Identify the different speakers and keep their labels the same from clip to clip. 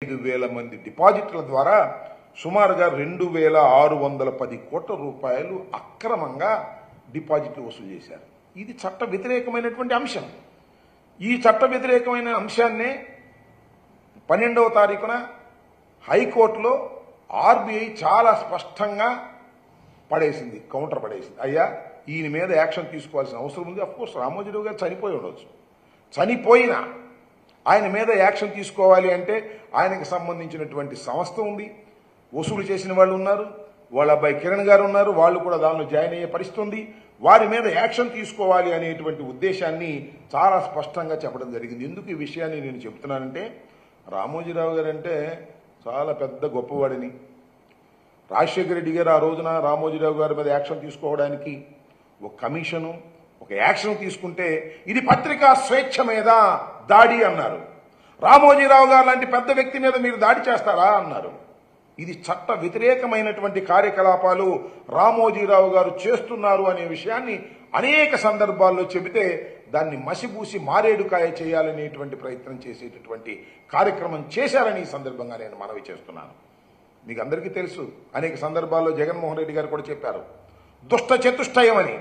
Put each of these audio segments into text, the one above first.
Speaker 1: 5,000 మంది డిపాజిట్ల ద్వారా సుమారుగా 2,610 కోట్ల రూపాయలు అక్రమంగా డిపాజిట్లు వసూలు చేశారు. ఇది చట్ట వ్యతిరేకమైనటువంటి అంశం. ఈ చట్ట వ్యతిరేకమైన అంశాన్నే 12వ తారీఖున హైకోర్టులో ఆర్బీఐ చాలా స్పష్టంగా పడేసింది, కౌంటర్ పడేసింది. అయ్యా, ఈయన మీద యాక్షన్ తీసుకోవాల్సిన అవసరం ఉంది. అఫ్కోర్స్ రామోజీరావు గారు చనిపోయి ఉండవచ్చు. చనిపోయినా ఆయన మీద యాక్షన్ తీసుకోవాలి అంటే ఆయనకు సంబంధించినటువంటి సంస్థ ఉంది, వసూలు చేసిన వాళ్ళు ఉన్నారు, వాళ్ళ అబ్బాయి కిరణ్ గారు ఉన్నారు, వాళ్ళు కూడా దానిలో జాయిన్ అయ్యే పరిస్థితి ఉంది. వారి మీద యాక్షన్ తీసుకోవాలి అనేటువంటి ఉద్దేశాన్ని చాలా స్పష్టంగా చెప్పడం జరిగింది. ఎందుకు ఈ విషయాన్ని నేను చెప్తున్నానంటే, రామోజీరావు గారు అంటే చాలా పెద్ద గొప్పవాడిని. రాజశేఖర రెడ్డి గారు ఆ రోజున రామోజీరావు గారి మీద యాక్షన్ తీసుకోవడానికి ఒక కమిషను, ఒక యాక్షన్ తీసుకుంటే ఇది పత్రికా స్వేచ్ఛ మీద దాడి అన్నారు. రామోజీరావు గారు లాంటి పెద్ద వ్యక్తి మీద మీరు దాడి చేస్తారా అన్నారు. ఇది చట్ట వ్యతిరేకమైనటువంటి కార్యకలాపాలు రామోజీరావు గారు చేస్తున్నారు అనే విషయాన్ని అనేక సందర్భాల్లో చెబితే దాన్ని మసిబూసి మారేడుకాయ చేయాలనేటువంటి ప్రయత్నం చేసేటటువంటి కార్యక్రమం చేశారని ఈ సందర్భంగా నేను మనవి చేస్తున్నాను. మీకు అందరికీ తెలుసు, అనేక సందర్భాల్లో జగన్మోహన్ రెడ్డి గారు కూడా చెప్పారు, దుష్ట చతుష్టయం అని.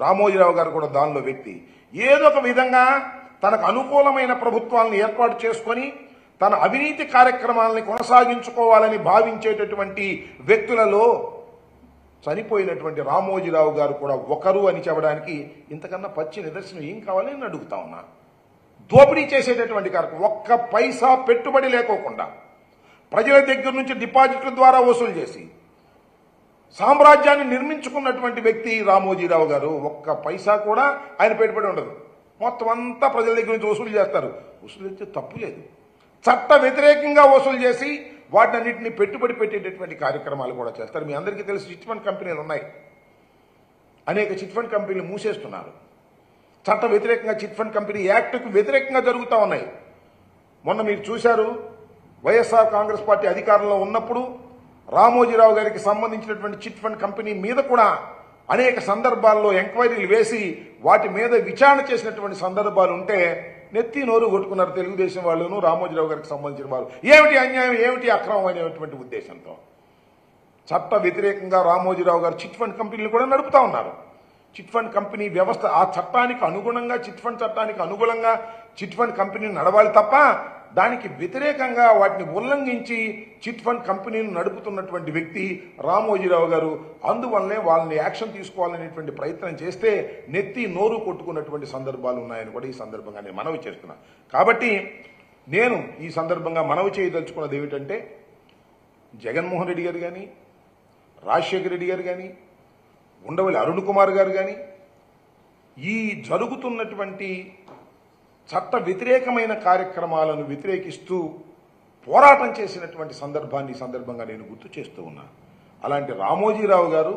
Speaker 1: రామోజీరావు గారు కూడా దానిలో వ్యక్తి. ఏదో ఒక విధంగా తనకు అనుకూలమైన ప్రభుత్వాలను ఏర్పాటు చేసుకొని తన అవినీతి కార్యక్రమాలని కొనసాగించుకోవాలని భావించేటటువంటి వ్యక్తులలో చనిపోయినటువంటి రామోజీరావు గారు కూడా ఒకరు అని చెప్పడానికి ఇంతకన్నా పచ్చి నిదర్శనం ఏం కావాలని నేను అడుగుతా ఉన్నా. దోపిడీ చేసేటటువంటి కార్యక్రమం, ఒక్క పైసా పెట్టుబడి లేకోకుండా ప్రజల దగ్గర నుంచి డిపాజిట్ల ద్వారా వసూలు చేసి సామ్రాజ్యాన్ని నిర్మించుకున్నటువంటి వ్యక్తి రామోజీరావు గారు. ఒక్క పైసా కూడా ఆయన పెట్టుబడి ఉండదు, మొత్తం అంతా ప్రజల దగ్గర నుంచి వసూలు చేస్తారు. వసూలు చేస్తే తప్పు లేదు, చట్ట వ్యతిరేకంగా వసూలు చేసి వాటినన్నింటినీ పెట్టుబడి పెట్టేటటువంటి కార్యక్రమాలు కూడా చేస్తారు. మీ అందరికీ తెలుసు, చిట్ ఫండ్ కంపెనీలు ఉన్నాయి, అనేక చిట్ ఫండ్ కంపెనీలు మూసేస్తున్నారు. చట్ట వ్యతిరేకంగా చిట్ ఫండ్ కంపెనీ యాక్ట్కు వ్యతిరేకంగా జరుగుతూ ఉన్నాయి. మొన్న మీరు చూశారు, వైఎస్ఆర్ కాంగ్రెస్ పార్టీ అధికారంలో ఉన్నప్పుడు రామోజీరావు గారికి సంబంధించినటువంటి చిట్ ఫండ్ కంపెనీ మీద కూడా అనేక సందర్భాల్లో ఎంక్వైరీలు వేసి వాటి మీద విచారణ చేసినటువంటి సందర్భాలు ఉంటే నెత్తి నోరు కొట్టుకున్నారు తెలుగుదేశం వాళ్ళను, రామోజీరావు గారికి సంబంధించిన వాళ్ళు. ఏమిటి అన్యాయం, ఏమిటి అక్రమం అనేటువంటి ఉద్దేశంతో చట్ట వ్యతిరేకంగా రామోజీరావు గారు చిట్ ఫండ్ కంపెనీలు కూడా నడుపుతా ఉన్నారు. చిట్ ఫండ్ కంపెనీ వ్యవస్థ ఆ చట్టానికి అనుగుణంగా, చిట్ ఫండ్ చట్టానికి అనుగుణంగా చిట్ ఫండ్ కంపెనీలు నడవాలి తప్ప దానికి వ్యతిరేకంగా వాటిని ఉల్లంఘించి చిట్ ఫండ్ కంపెనీలు నడుపుతున్నటువంటి వ్యక్తి రామోజీరావు గారు. అందువల్లనే వాళ్ళని యాక్షన్ తీసుకోవాలనేటువంటి ప్రయత్నం చేస్తే నెత్తి నోరు కొట్టుకున్నటువంటి సందర్భాలు ఉన్నాయని కూడా ఈ సందర్భంగా నేను మనవి చేస్తున్నాను. కాబట్టి నేను ఈ సందర్భంగా మనవి చేయదలుచుకున్నది ఏమిటంటే, జగన్మోహన్ రెడ్డి గారు కానీ, రాజశేఖర రెడ్డి గారు కానీ, ఉండవల్లి అరుణ్ కుమార్ గారు కానీ ఈ జరుగుతున్నటువంటి చట్ట వ్యతిరేకమైన కార్యక్రమాలను వ్యతిరేకిస్తూ పోరాటం చేసినటువంటి సందర్భాన్ని ఈ సందర్భంగా నేను గుర్తు చేస్తూ ఉన్నాను. అలాంటి రామోజీరావు గారు,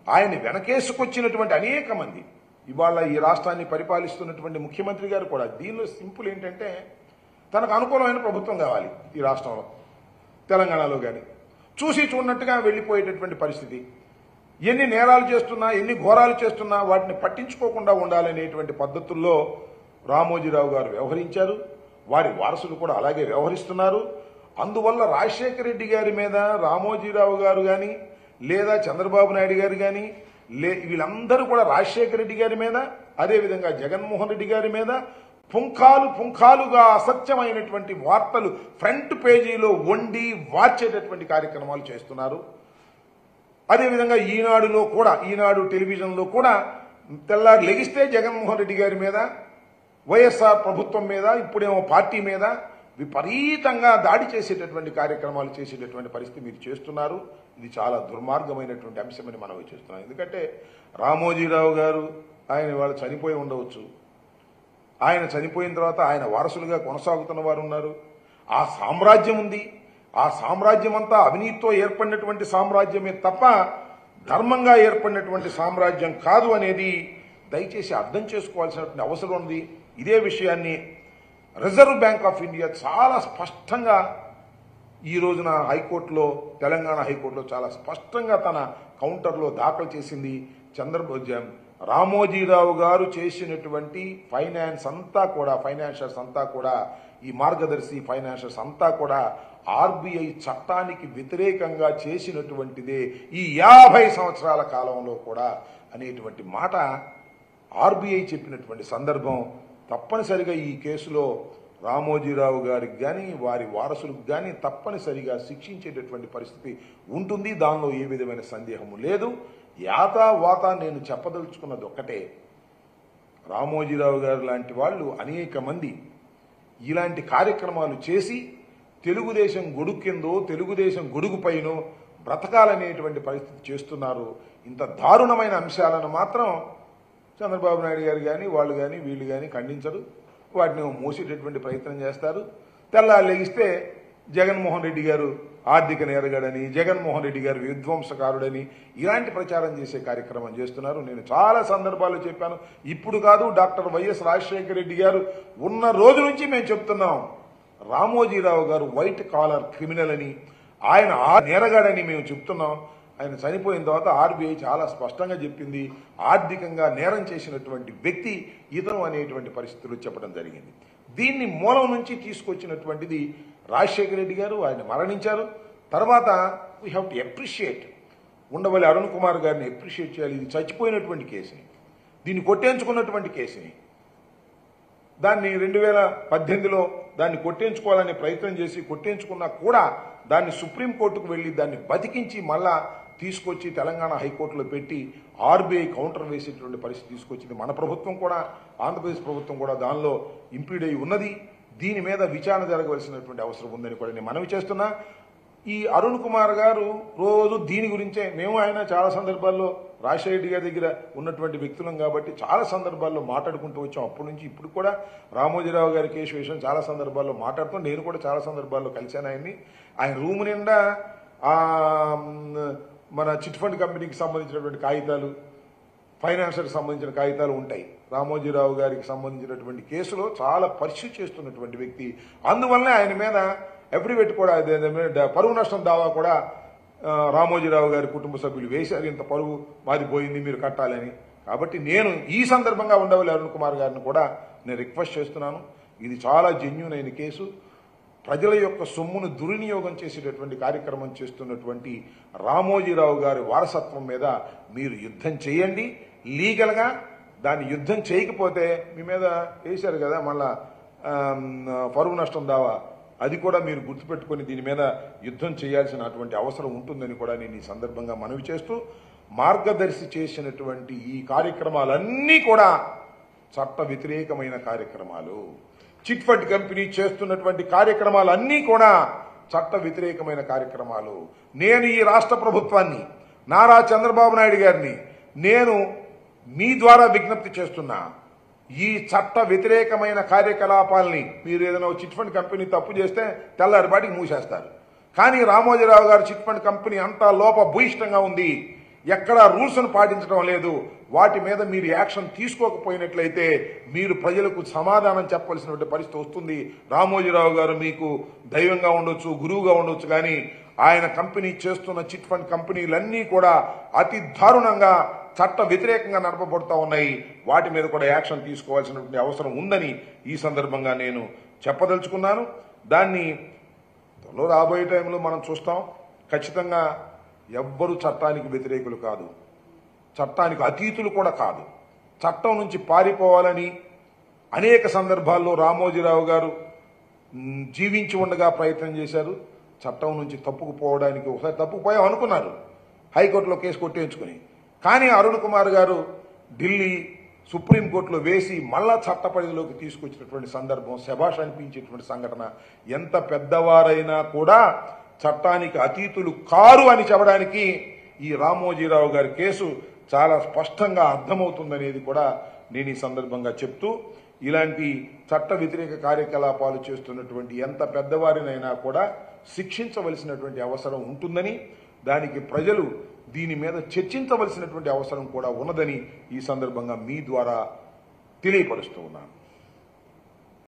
Speaker 1: ఆయన వెనకేసుకొచ్చినటువంటి అనేక మంది, ఇవాళ ఈ రాష్ట్రాన్ని పరిపాలిస్తున్నటువంటి ముఖ్యమంత్రి గారు కూడా దీనిలో సింపుల్ ఏంటంటే, తనకు అనుకూలమైన ప్రభుత్వం కావాలి ఈ రాష్ట్రంలో, తెలంగాణలో కానీ. చూసి చూడనట్టుగా వెళ్ళిపోయేటటువంటి పరిస్థితి. ఎన్ని నేరాలు చేస్తున్నా, ఎన్ని ఘోరాలు చేస్తున్నా వాటిని పట్టించుకోకుండా ఉండాలనేటువంటి పద్ధతుల్లో రామోజీరావు గారు వ్యవహరించారు. వారి వారసులు కూడా అలాగే వ్యవహరిస్తున్నారు. అందువల్ల రాజశేఖర రెడ్డి గారి మీద రామోజీరావు గారు కానీ, లేదా చంద్రబాబు నాయుడు గారు కానీ, వీళ్ళందరూ కూడా రాజశేఖర రెడ్డి గారి మీద, అదేవిధంగా జగన్మోహన్ రెడ్డి గారి మీద పుంఖాలుగా అసత్యమైనటువంటి వార్తలు ఫ్రంట్ పేజీలో వండి వార్చేటటువంటి కార్యక్రమాలు చేస్తున్నారు. అదేవిధంగా ఈనాడులో కూడా, ఈనాడు టెలివిజన్లో కూడా తెల్లారి లెగిస్తే జగన్మోహన్ రెడ్డి గారి మీద, వైఎస్ఆర్ ప్రభుత్వం మీద, ఇప్పుడేమో పార్టీ మీద విపరీతంగా దాడి చేసేటటువంటి కార్యక్రమాలు చేసేటటువంటి పరిస్థితి మీరు చేస్తున్నారు. ఇది చాలా దుర్మార్గమైనటువంటి అంశమని మనం చేస్తున్నాం. ఎందుకంటే రామోజీరావు గారు ఆయన వాళ్ళు చనిపోయి ఉండవచ్చు, ఆయన చనిపోయిన తర్వాత ఆయన వారసులుగా కొనసాగుతున్న వారు ఉన్నారు. ఆ సామ్రాజ్యం ఉంది, ఆ సామ్రాజ్యం అంతా అవినీతితో ఏర్పడినటువంటి సామ్రాజ్యమే తప్ప ధర్మంగా ఏర్పడినటువంటి సామ్రాజ్యం కాదు అనేది దయచేసి అర్థం చేసుకోవాల్సినటువంటి అవసరం ఉంది. ఇదే విషయాన్ని రిజర్వ్ బ్యాంక్ ఆఫ్ ఇండియా చాలా స్పష్టంగా ఈ రోజున హైకోర్టులో, తెలంగాణ హైకోర్టులో చాలా స్పష్టంగా తన కౌంటర్లో దాఖలు చేసింది. రామోజీరావు గారు చేసినటువంటి ఫైనాన్షియర్స్ అంతా కూడా ఈ మార్గదర్శి ఫైనాన్షియర్స్ అంతా కూడా ఆర్బీఐ చట్టానికి వ్యతిరేకంగా చేసినటువంటిదే ఈ 50 సంవత్సరాల కాలంలో కూడా అనేటువంటి మాట ఆర్బీఐ చెప్పినటువంటి సందర్భం తప్పనిసరిగా ఈ కేసులో రామోజీరావు గారికి కానీ వారి వారసులకు కానీ తప్పనిసరిగా శిక్షించేటటువంటి పరిస్థితి ఉంటుంది. దానిలో ఏ విధమైన సందేహము లేదు. యాతావాత నేను చెప్పదలుచుకున్నది ఒక్కటే, రామోజీరావు గారు లాంటి వాళ్ళు అనేక మంది ఇలాంటి కార్యక్రమాలు చేసి తెలుగుదేశం గొడుగు కిందో తెలుగుదేశం గొడుగు పైనో బ్రతకాలనేటువంటి పరిస్థితి చేస్తున్నారు. ఇంత దారుణమైన అంశాలను మాత్రం చంద్రబాబు నాయుడు గారు కానీ వాళ్ళు కానీ వీళ్ళు కానీ ఖండించరు. వాటిని మోసేటటువంటి ప్రయత్నం చేస్తారు. తెల్లారు లెగిస్తే జగన్మోహన్ రెడ్డి గారు ఆర్థిక నేరగాడని, జగన్మోహన్ రెడ్డి గారు విధ్వంసకారుడని ఇలాంటి ప్రచారం చేసే కార్యక్రమం చేస్తున్నారు. నేను చాలా సందర్భాల్లో చెప్పాను. ఇప్పుడు కాదు, డాక్టర్ వైఎస్ రాజశేఖర రెడ్డి గారు ఉన్న రోజు నుంచి మేము చెప్తున్నాం, రామోజీరావు గారు వైట్ కాలర్ క్రిమినల్ అని, ఆయన నేరగాడని మేము చెప్తున్నాం. ఆయన చనిపోయిన తర్వాత ఆర్బీఐ చాలా స్పష్టంగా చెప్పింది, ఆర్థికంగా నేరం చేసినటువంటి వ్యక్తి ఇతను అనేటువంటి పరిస్థితులు చెప్పడం జరిగింది. దీన్ని మూలం నుంచి తీసుకొచ్చినటువంటిది రాజశేఖర రెడ్డి గారు. ఆయన మరణించారు. తర్వాత we have to appreciate, Undavalli Arun Kumar గారిని అప్రిషియేట్ చేయాలి. ఇది చచ్చిపోయినటువంటి కేసుని, దీన్ని కొట్టేంచుకున్నటువంటి కేసుని, దాన్ని 2018లో దాన్ని కొట్టేంచుకోవాలనే ప్రయత్నం చేసి కొట్టేంచుకున్నా కూడా దాన్ని సుప్రీంకోర్టుకు వెళ్లి దాన్ని బతికించి మళ్ళా తీసుకొచ్చి తెలంగాణ హైకోర్టులో పెట్టి ఆర్బీఐ కౌంటర్ వేసేటువంటి పరిస్థితి తీసుకొచ్చింది మన ప్రభుత్వం కూడా. ఆంధ్రప్రదేశ్ ప్రభుత్వం కూడా దానిలో ఇంప్లీడ్ అయి ఉన్నది. దీని మీద విచారణ జరగవలసినటువంటి అవసరం ఉందని కూడా నేను మనవి చేస్తున్నా. ఈ అరుణ్ కుమార్ గారు రోజు దీని గురించే, మేము ఆయన చాలా సందర్భాల్లో రాజశేఖర రెడ్డి గారి దగ్గర ఉన్నటువంటి వ్యక్తులం కాబట్టి చాలా సందర్భాల్లో మాట్లాడుకుంటూ వచ్చాం. అప్పటి నుంచి ఇప్పుడు కూడా రామోజీరావు గారి కేసు విషయం చాలా సందర్భాల్లో మాట్లాడుతూ, నేను కూడా చాలా సందర్భాల్లో కలిశాను ఆయన్ని. ఆయన రూమ్ నిండా మన చిట్ ఫండ్ కంపెనీకి సంబంధించినటువంటి కాగితాలు, ఫైనాన్షియల్కి సంబంధించిన కాగితాలు ఉంటాయి. రామోజీరావు గారికి సంబంధించినటువంటి కేసులో చాలా పరిశీలి చేస్తున్నటువంటి వ్యక్తి. అందువల్లనే ఆయన మీద అఫిడవిట్ కూడా, పరువు నష్టం దావా కూడా రామోజీరావు గారి కుటుంబ సభ్యులు వేశారు. ఇంత పరువు మాది పోయింది, మీరు కట్టాలని. కాబట్టి నేను ఈ సందర్భంగా ఉండవల్లి అరుణ్ కుమార్ గారిని కూడా నేను రిక్వెస్ట్ చేస్తున్నాను. ఇది చాలా జెన్యూన్ అయిన కేసు. ప్రజల యొక్క సొమ్మును దుర్వినియోగం చేసేటటువంటి కార్యక్రమం చేస్తున్నటువంటి రామోజీరావు గారి వారసత్వం మీద మీరు యుద్ధం చేయండి లీగల్గా. దాన్ని యుద్ధం చేయకపోతే మీ మీద వేశారు కదా మళ్ళా పరువు నష్టం దావా, అది కూడా మీరు గుర్తుపెట్టుకుని దీని మీద యుద్ధం చేయాల్సినటువంటి అవసరం ఉంటుందని కూడా నేను ఈ సందర్భంగా మనవి చేస్తూ, మార్గదర్శి చేసినటువంటి ఈ కార్యక్రమాలన్నీ కూడా చట్ట వ్యతిరేకమైన కార్యక్రమాలు. చిట్ ఫండ్ కంపెనీ చేస్తున్నటువంటి కార్యక్రమాలన్నీ కూడా చట్ట వ్యతిరేకమైన కార్యక్రమాలు. నేను ఈ రాష్ట్ర ప్రభుత్వాన్ని, నారా చంద్రబాబు నాయుడు గారిని నేను మీ ద్వారా విజ్ఞప్తి చేస్తున్నా, ఈ చట్ట వ్యతిరేకమైన కార్యకలాపాలని మీరు ఏదైనా చిట్ ఫండ్ కంపెనీ తప్పు చేస్తే తెల్లారిపాటికి మూసేస్తారు. కానీ రామోజీరావు గారు చిట్ ఫండ్ కంపెనీ అంతా లోపభూయిష్టంగా ఉంది, ఎక్కడా రూల్స్ను పాటించడం లేదు. వాటి మీద మీరు యాక్షన్ తీసుకోకపోయినట్లయితే మీరు ప్రజలకు సమాధానం చెప్పవలసినటువంటి పరిస్థితి వస్తుంది. రామోజీరావు గారు మీకు దైవంగా ఉండొచ్చు, గురువుగా ఉండొచ్చు, కానీ ఆయన కంపెనీ చేస్తున్న చిట్ ఫండ్ కంపెనీలన్నీ కూడా అతి దారుణంగా చట్ట వ్యతిరేకంగా నడపబడుతూ ఉన్నాయి. వాటి మీద కూడా యాక్షన్ తీసుకోవాల్సినటువంటి అవసరం ఉందని ఈ సందర్భంగా నేను చెప్పదలుచుకున్నాను. దాన్ని రాబోయే టైంలో మనం చూస్తాం. ఖచ్చితంగా ఎవ్వరూ చట్టానికి వ్యతిరేకులు కాదు, చట్టానికి అతీతులు కూడా కాదు. చట్టం నుంచి పారిపోవాలని అనేక సందర్భాల్లో రామోజీరావు గారు జీవించి ఉండగా ప్రయత్నం చేశారు. చట్టం నుంచి తప్పుకుపోవడానికి ఒకసారి తప్పుకుపోయాం అనుకున్నారు, హైకోర్టులో కేసు కొట్టేయించుకుని. కానీ అరుణ్ కుమార్ గారు ఢిల్లీ సుప్రీంకోర్టులో వేసి మళ్ళా చట్ట పరిధిలోకి తీసుకొచ్చినటువంటి సందర్భం శభాష్ అనిపించేటువంటి సంఘటన. ఎంత పెద్దవారైనా కూడా చట్టానికి అతీతులు కారు అని చెప్పడానికి ఈ రామోజీరావు గారి కేసు చాలా స్పష్టంగా అర్థమవుతుందనేది కూడా నేను ఈ సందర్భంగా చెప్తూ, ఇలాంటి చట్ట వ్యతిరేక కార్యకలాపాలు చేస్తున్నటువంటి ఎంత పెద్దవారినైనా కూడా శిక్షించవలసినటువంటి అవసరం ఉంటుందని, దానికి ప్రజలు దీని మీద చర్చించవలసినటువంటి అవసరం కూడా ఉన్నదని ఈ సందర్భంగా మీ ద్వారా తెలియపరుస్తూ ఉన్నాను.